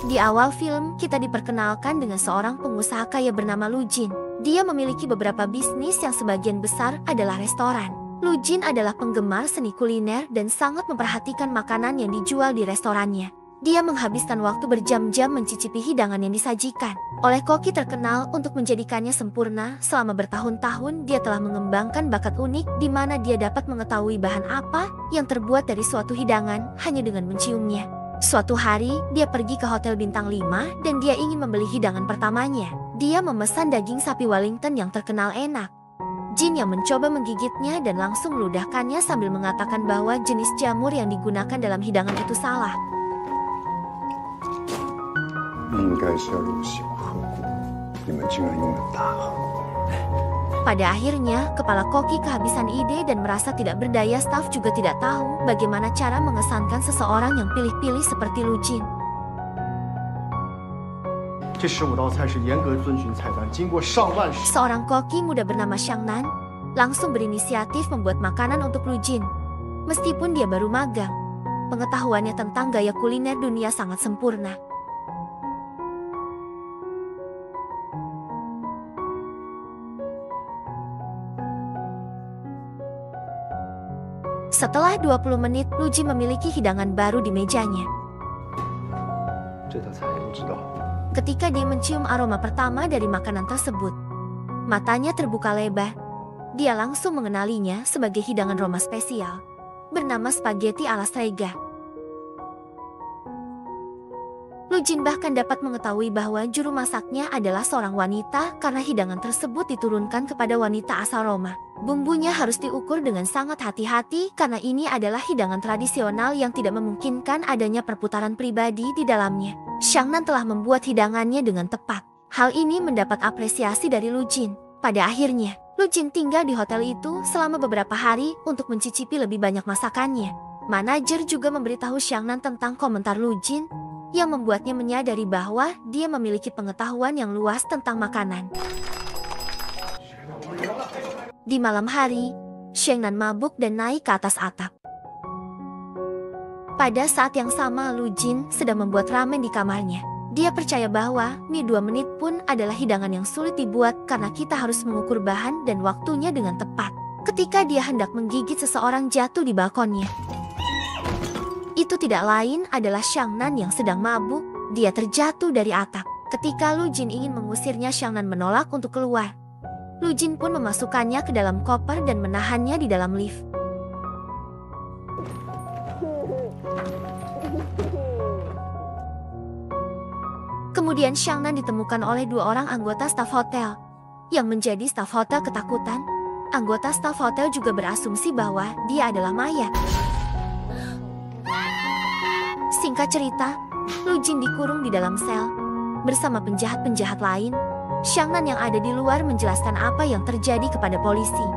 Di awal film, kita diperkenalkan dengan seorang pengusaha kaya bernama Lu Jin. Dia memiliki beberapa bisnis yang sebagian besar adalah restoran. Lu Jin adalah penggemar seni kuliner dan sangat memperhatikan makanan yang dijual di restorannya. Dia menghabiskan waktu berjam-jam mencicipi hidangan yang disajikan oleh koki terkenal untuk menjadikannya sempurna. Selama bertahun-tahun, dia telah mengembangkan bakat unik di mana dia dapat mengetahui bahan apa yang terbuat dari suatu hidangan hanya dengan menciumnya. Suatu hari, dia pergi ke hotel bintang 5 dan dia ingin membeli hidangan pertamanya. Dia memesan daging sapi Wellington yang terkenal enak. Jin yang mencoba menggigitnya dan langsung meludahkannya sambil mengatakan bahwa jenis jamur yang digunakan dalam hidangan itu salah. Pada akhirnya, kepala koki kehabisan ide dan merasa tidak berdaya. Staf juga tidak tahu bagaimana cara mengesankan seseorang yang pilih-pilih seperti Lu Jin. Seorang koki muda bernama Xiang Nan langsung berinisiatif membuat makanan untuk Lu Jin. Meskipun dia baru magang, pengetahuannya tentang gaya kuliner dunia sangat sempurna. Setelah 20 menit, Lu Jin memiliki hidangan baru di mejanya. Ketika dia mencium aroma pertama dari makanan tersebut, matanya terbuka lebar. Dia langsung mengenalinya sebagai hidangan Roma spesial, bernama spaghetti ala strega. Lu Jin bahkan dapat mengetahui bahwa juru masaknya adalah seorang wanita karena hidangan tersebut diturunkan kepada wanita asal Roma. Bumbunya harus diukur dengan sangat hati-hati karena ini adalah hidangan tradisional yang tidak memungkinkan adanya perputaran pribadi di dalamnya. Xiang Nan telah membuat hidangannya dengan tepat. Hal ini mendapat apresiasi dari Lu Jin. Pada akhirnya, Lu Jin tinggal di hotel itu selama beberapa hari untuk mencicipi lebih banyak masakannya. Manajer juga memberitahu Xiang Nan tentang komentar Lu Jin yang membuatnya menyadari bahwa dia memiliki pengetahuan yang luas tentang makanan. Di malam hari, Xiang Nan mabuk dan naik ke atas atap. Pada saat yang sama, Lu Jin sedang membuat ramen di kamarnya. Dia percaya bahwa mie 2 menit pun adalah hidangan yang sulit dibuat karena kita harus mengukur bahan dan waktunya dengan tepat. Ketika dia hendak menggigit, seseorang jatuh di balkonnya. Itu tidak lain adalah Xiang Nan yang sedang mabuk. Dia terjatuh dari atap. Ketika Lu Jin ingin mengusirnya, Xiang Nan menolak untuk keluar. Lu Jin pun memasukkannya ke dalam koper dan menahannya di dalam lift. Kemudian Xiang Nan ditemukan oleh 2 orang anggota staf hotel. Yang menjadi staf hotel ketakutan, anggota staf hotel juga berasumsi bahwa dia adalah mayat. Singkat cerita, Lu Jin dikurung di dalam sel bersama penjahat-penjahat lain. Xiang Nan yang ada di luar menjelaskan apa yang terjadi kepada polisi.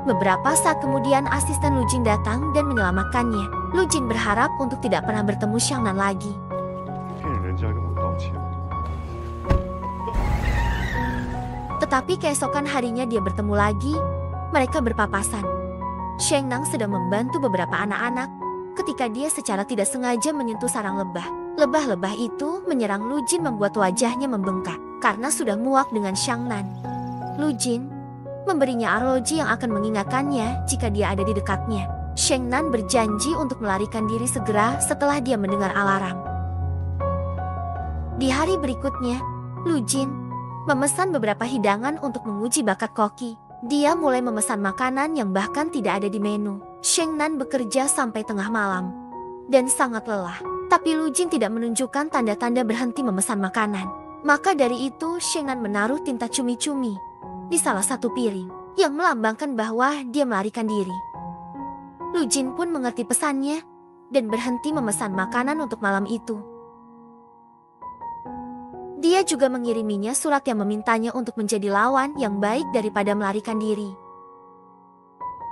Beberapa saat kemudian asisten Lu Jin datang dan menyelamatkannya. Lu Jin berharap untuk tidak pernah bertemu Xiang Nan lagi. Tetapi keesokan harinya dia bertemu lagi. Mereka berpapasan. Xiang Nan sedang membantu beberapa anak-anak ketika dia secara tidak sengaja menyentuh sarang lebah. Lebah-lebah itu menyerang Lu Jin membuat wajahnya membengkak karena sudah muak dengan Xiang Nan. Lu Jin memberinya arloji yang akan mengingatkannya jika dia ada di dekatnya. Xiang Nan berjanji untuk melarikan diri segera setelah dia mendengar alarm. Di hari berikutnya, Lu Jin memesan beberapa hidangan untuk menguji bakat koki. Dia mulai memesan makanan yang bahkan tidak ada di menu. Xiang Nan bekerja sampai tengah malam dan sangat lelah. Tapi Lu Jin tidak menunjukkan tanda-tanda berhenti memesan makanan. Maka dari itu Xiang Nan menaruh tinta cumi-cumi di salah satu piring yang melambangkan bahwa dia melarikan diri. Lu Jin pun mengerti pesannya dan berhenti memesan makanan untuk malam itu. Dia juga mengiriminya surat yang memintanya untuk menjadi lawan yang baik daripada melarikan diri.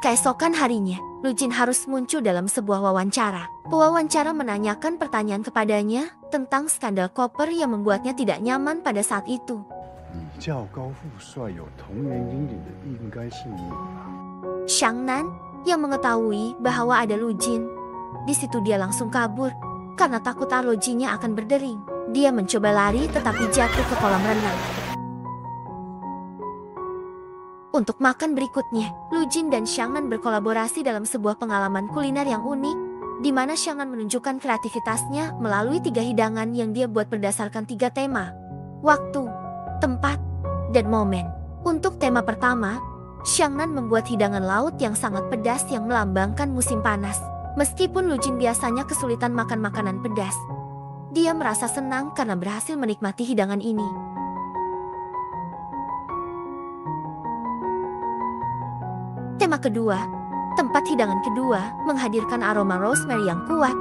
Keesokan harinya, Lu Jin harus muncul dalam sebuah wawancara. Pewawancara menanyakan pertanyaan kepadanya tentang skandal koper yang membuatnya tidak nyaman pada saat itu. Xiang Nan yang mengetahui bahwa ada Lu Jin. Di situ dia langsung kabur karena takut arlojinya akan berdering. Dia mencoba lari tetapi jatuh ke kolam renang. Untuk makan berikutnya, Lu Jin dan Xiangnan berkolaborasi dalam sebuah pengalaman kuliner yang unik, di mana Xiangnan menunjukkan kreativitasnya melalui 3 hidangan yang dia buat berdasarkan 3 tema: waktu, tempat, dan momen. Untuk tema pertama, Xiangnan membuat hidangan laut yang sangat pedas yang melambangkan musim panas. Meskipun Lu Jin biasanya kesulitan makan makanan pedas, dia merasa senang karena berhasil menikmati hidangan ini. Tema kedua, tempat hidangan kedua, menghadirkan aroma rosemary yang kuat,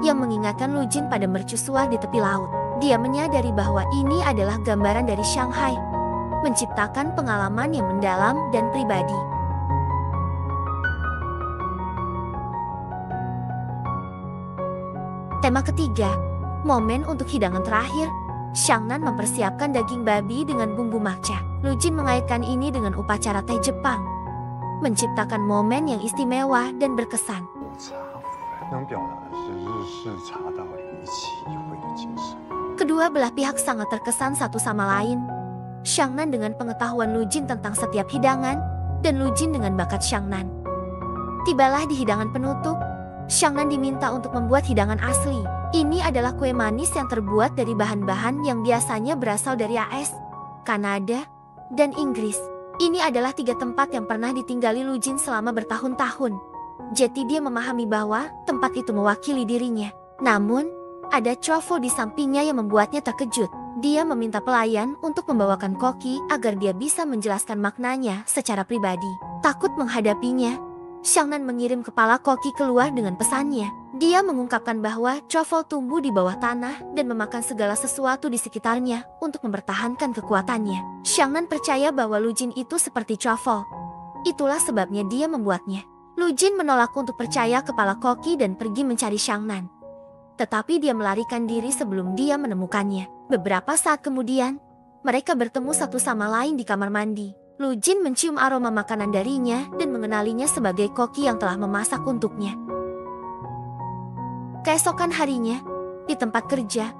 yang mengingatkan Lu Jin pada mercusuar di tepi laut. Dia menyadari bahwa ini adalah gambaran dari Shanghai, menciptakan pengalaman yang mendalam dan pribadi. Tema ketiga, momen untuk hidangan terakhir, Xiangnan mempersiapkan daging babi dengan bumbu matcha. Lu Jin mengaitkan ini dengan upacara teh Jepang, menciptakan momen yang istimewa dan berkesan. Kedua belah pihak sangat terkesan satu sama lain. Xiangnan dengan pengetahuan Lu Jin tentang setiap hidangan, dan Lu Jin dengan bakat Xiangnan. Tibalah di hidangan penutup, Xiangnan diminta untuk membuat hidangan asli. Ini adalah kue manis yang terbuat dari bahan-bahan yang biasanya berasal dari AS, Kanada, dan Inggris. Ini adalah 3 tempat yang pernah ditinggali Lu Jin selama bertahun-tahun. Jadi dia memahami bahwa tempat itu mewakili dirinya. Namun, ada Chovo di sampingnya yang membuatnya terkejut. Dia meminta pelayan untuk membawakan koki agar dia bisa menjelaskan maknanya secara pribadi. Takut menghadapinya, Xiangnan mengirim kepala koki keluar dengan pesannya. Dia mengungkapkan bahwa Chovo tumbuh di bawah tanah dan memakan segala sesuatu di sekitarnya untuk mempertahankan kekuatannya. Xiangnan percaya bahwa Lu Jin itu seperti Chovo. Itulah sebabnya dia membuatnya. Lu Jin menolak untuk percaya kepala koki dan pergi mencari Xiangnan. Tetapi dia melarikan diri sebelum dia menemukannya. Beberapa saat kemudian, mereka bertemu satu sama lain di kamar mandi. Lu Jin mencium aroma makanan darinya dan mengenalinya sebagai koki yang telah memasak untuknya. Keesokan harinya, di tempat kerja,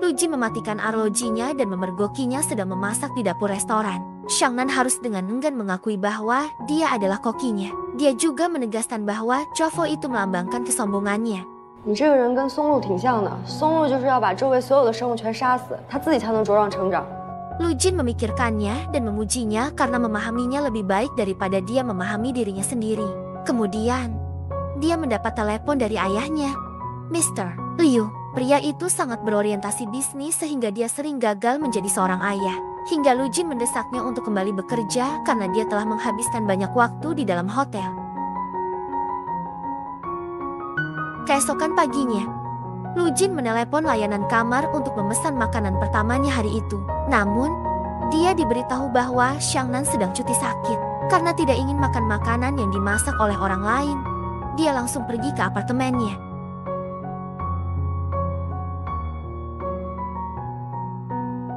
Lu Jin mematikan arlojinya dan memergokinya sedang memasak di dapur restoran. Xiangnan harus dengan enggan mengakui bahwa dia adalah kokinya. Dia juga menegaskan bahwa Chovo itu melambangkan kesombongannya. 你这个人跟松露挺像的，松露就是要把周围所有的生物全杀死，它自己才能茁壮成长。 Lu Jin memikirkannya dan memujinya karena memahaminya lebih baik daripada dia memahami dirinya sendiri. Kemudian, dia mendapat telepon dari ayahnya, Mr. Liu. Pria itu sangat berorientasi bisnis sehingga dia sering gagal menjadi seorang ayah. Hingga Lu Jin mendesaknya untuk kembali bekerja karena dia telah menghabiskan banyak waktu di dalam hotel. Keesokan paginya, Lu Jin menelepon layanan kamar untuk memesan makanan pertamanya hari itu. Namun, dia diberitahu bahwa Xiangnan sedang cuti sakit. Karena tidak ingin makan makanan yang dimasak oleh orang lain, dia langsung pergi ke apartemennya.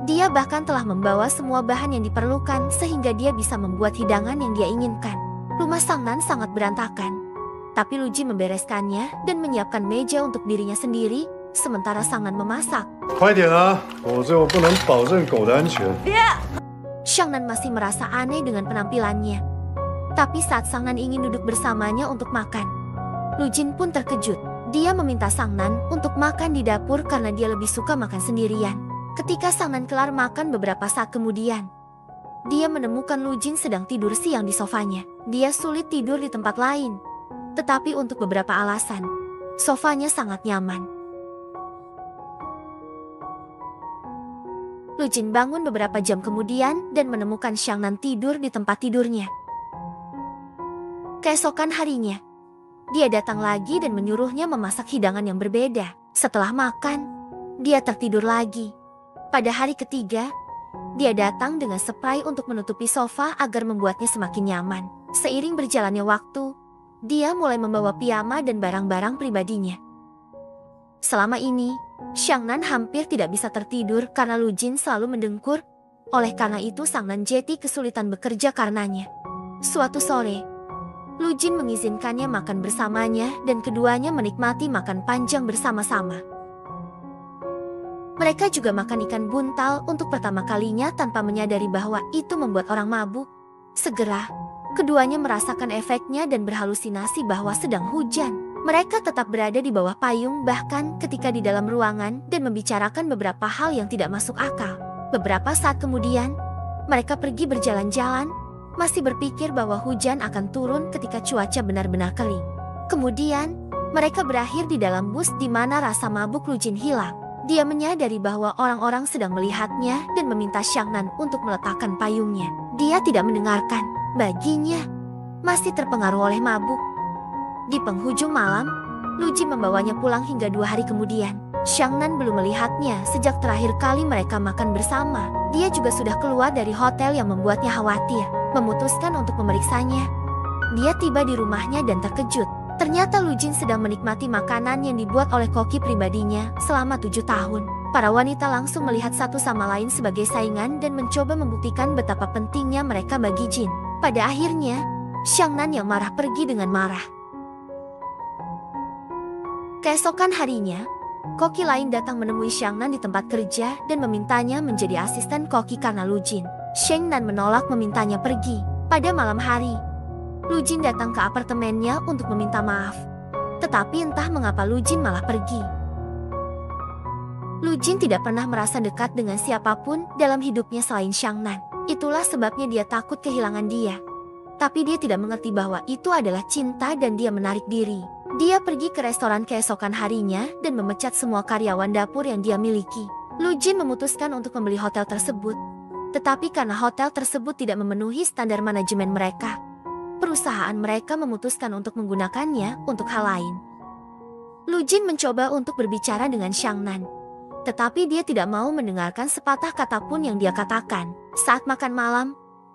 Dia bahkan telah membawa semua bahan yang diperlukan sehingga dia bisa membuat hidangan yang dia inginkan. Rumah Xiangnan sangat berantakan. Tapi Lu Jin membereskannya dan menyiapkan meja untuk dirinya sendiri, sementara Xiangnan memasak. Xiangnan masih merasa aneh dengan penampilannya. Tapi saat Xiangnan ingin duduk bersamanya untuk makan, Lu Jin pun terkejut. Dia meminta Xiangnan untuk makan di dapur karena dia lebih suka makan sendirian. Ketika Xiangnan kelar makan beberapa saat kemudian, dia menemukan Lu Jin sedang tidur siang di sofanya. Dia sulit tidur di tempat lain. Tetapi untuk beberapa alasan, sofanya sangat nyaman. Lu Jin bangun beberapa jam kemudian dan menemukan Xiangnan tidur di tempat tidurnya. Keesokan harinya, dia datang lagi dan menyuruhnya memasak hidangan yang berbeda. Setelah makan, dia tertidur lagi. Pada hari ketiga, dia datang dengan spray untuk menutupi sofa agar membuatnya semakin nyaman. Seiring berjalannya waktu, dia mulai membawa piyama dan barang-barang pribadinya. Selama ini, Xiangnan hampir tidak bisa tertidur karena Lu Jin selalu mendengkur. Oleh karena itu Xiangnan jadi kesulitan bekerja karenanya. Suatu sore, Lu Jin mengizinkannya makan bersamanya dan keduanya menikmati makan panjang bersama-sama. Mereka juga makan ikan buntal untuk pertama kalinya tanpa menyadari bahwa itu membuat orang mabuk. Segera, keduanya merasakan efeknya dan berhalusinasi bahwa sedang hujan. Mereka tetap berada di bawah payung bahkan ketika di dalam ruangan dan membicarakan beberapa hal yang tidak masuk akal. Beberapa saat kemudian, mereka pergi berjalan-jalan, masih berpikir bahwa hujan akan turun ketika cuaca benar-benar kering. Kemudian, mereka berakhir di dalam bus di mana rasa mabuk Lu Jin hilang. Dia menyadari bahwa orang-orang sedang melihatnya dan meminta Xiangnan untuk meletakkan payungnya. Dia tidak mendengarkan. Baginya, masih terpengaruh oleh mabuk. Di penghujung malam, Lu Jin membawanya pulang hingga 2 hari kemudian. Xiangnan belum melihatnya sejak terakhir kali mereka makan bersama. Dia juga sudah keluar dari hotel yang membuatnya khawatir. Memutuskan untuk memeriksanya. Dia tiba di rumahnya dan terkejut. Ternyata Lu Jin sedang menikmati makanan yang dibuat oleh koki pribadinya selama 7 tahun. Para wanita langsung melihat satu sama lain sebagai saingan dan mencoba membuktikan betapa pentingnya mereka bagi Jin. Pada akhirnya, Xiangnan yang marah pergi dengan marah. Keesokan harinya, koki lain datang menemui Xiangnan di tempat kerja dan memintanya menjadi asisten koki karena Lu Jin. Xiangnan menolak memintanya pergi. Pada malam hari, Lu Jin datang ke apartemennya untuk meminta maaf. Tetapi entah mengapa Lu Jin malah pergi. Lu Jin tidak pernah merasa dekat dengan siapapun dalam hidupnya selain Xiangnan. Itulah sebabnya dia takut kehilangan dia. Tapi dia tidak mengerti bahwa itu adalah cinta dan dia menarik diri. Dia pergi ke restoran keesokan harinya dan memecat semua karyawan dapur yang dia miliki. Lu Jin memutuskan untuk membeli hotel tersebut. Tetapi karena hotel tersebut tidak memenuhi standar manajemen mereka, perusahaan mereka memutuskan untuk menggunakannya untuk hal lain. Lu Jin mencoba untuk berbicara dengan Xiangnan. Tetapi dia tidak mau mendengarkan sepatah kata pun yang dia katakan. Saat makan malam,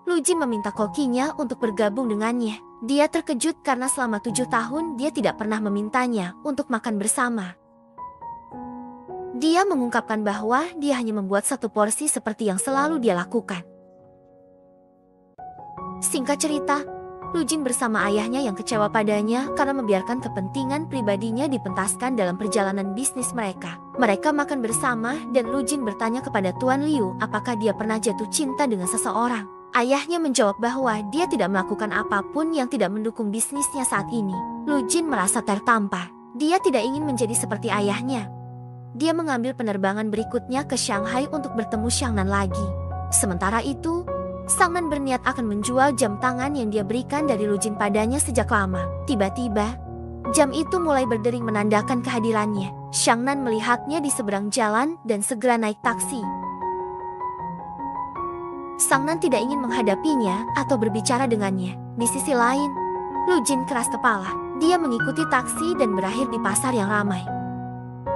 Lu Jin meminta kokinya untuk bergabung dengannya. Dia terkejut karena selama 7 tahun dia tidak pernah memintanya untuk makan bersama. Dia mengungkapkan bahwa dia hanya membuat 1 porsi seperti yang selalu dia lakukan. Singkat cerita, Lu Jin bersama ayahnya yang kecewa padanya karena membiarkan kepentingan pribadinya dipentaskan dalam perjalanan bisnis mereka. Mereka makan bersama dan Lu Jin bertanya kepada Tuan Liu apakah dia pernah jatuh cinta dengan seseorang. Ayahnya menjawab bahwa dia tidak melakukan apapun yang tidak mendukung bisnisnya saat ini. Lu Jin merasa tertampar. Dia tidak ingin menjadi seperti ayahnya. Dia mengambil penerbangan berikutnya ke Shanghai untuk bertemu Xiangnan lagi. Sementara itu, Xiangnan berniat akan menjual jam tangan yang dia berikan dari Lu Jin padanya sejak lama. Tiba-tiba, jam itu mulai berdering menandakan kehadirannya. Xiangnan melihatnya di seberang jalan dan segera naik taksi. Xiangnan tidak ingin menghadapinya atau berbicara dengannya. Di sisi lain, Lu Jin keras kepala. Dia mengikuti taksi dan berakhir di pasar yang ramai.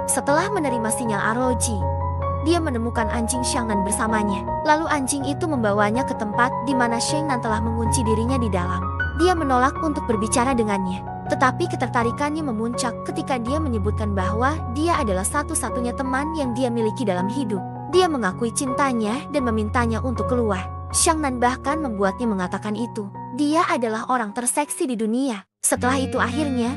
Setelah menerima sinyal ROG, dia menemukan anjing Xiangnan bersamanya. Lalu anjing itu membawanya ke tempat di mana Xiangnan telah mengunci dirinya di dalam. Dia menolak untuk berbicara dengannya. Tetapi ketertarikannya memuncak ketika dia menyebutkan bahwa dia adalah satu-satunya teman yang dia miliki dalam hidup. Dia mengakui cintanya dan memintanya untuk keluar. Xiangnan bahkan membuatnya mengatakan itu. Dia adalah orang terseksi di dunia. Setelah itu akhirnya,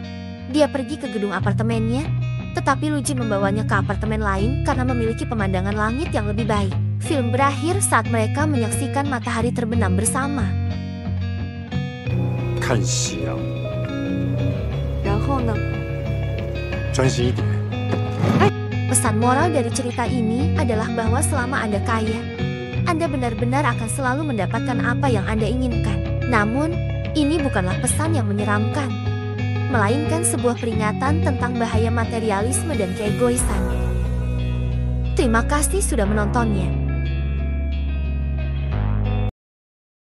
dia pergi ke gedung apartemennya. Tetapi Lu Jin membawanya ke apartemen lain karena memiliki pemandangan langit yang lebih baik. Film berakhir saat mereka menyaksikan matahari terbenam bersama. 看夕阳，然后呢？专心一点。 Pesan moral dari cerita ini adalah bahwa selama Anda kaya, Anda benar-benar akan selalu mendapatkan apa yang Anda inginkan. Namun, ini bukanlah pesan yang menyeramkan, melainkan sebuah peringatan tentang bahaya materialisme dan keegoisan. Terima kasih sudah menontonnya.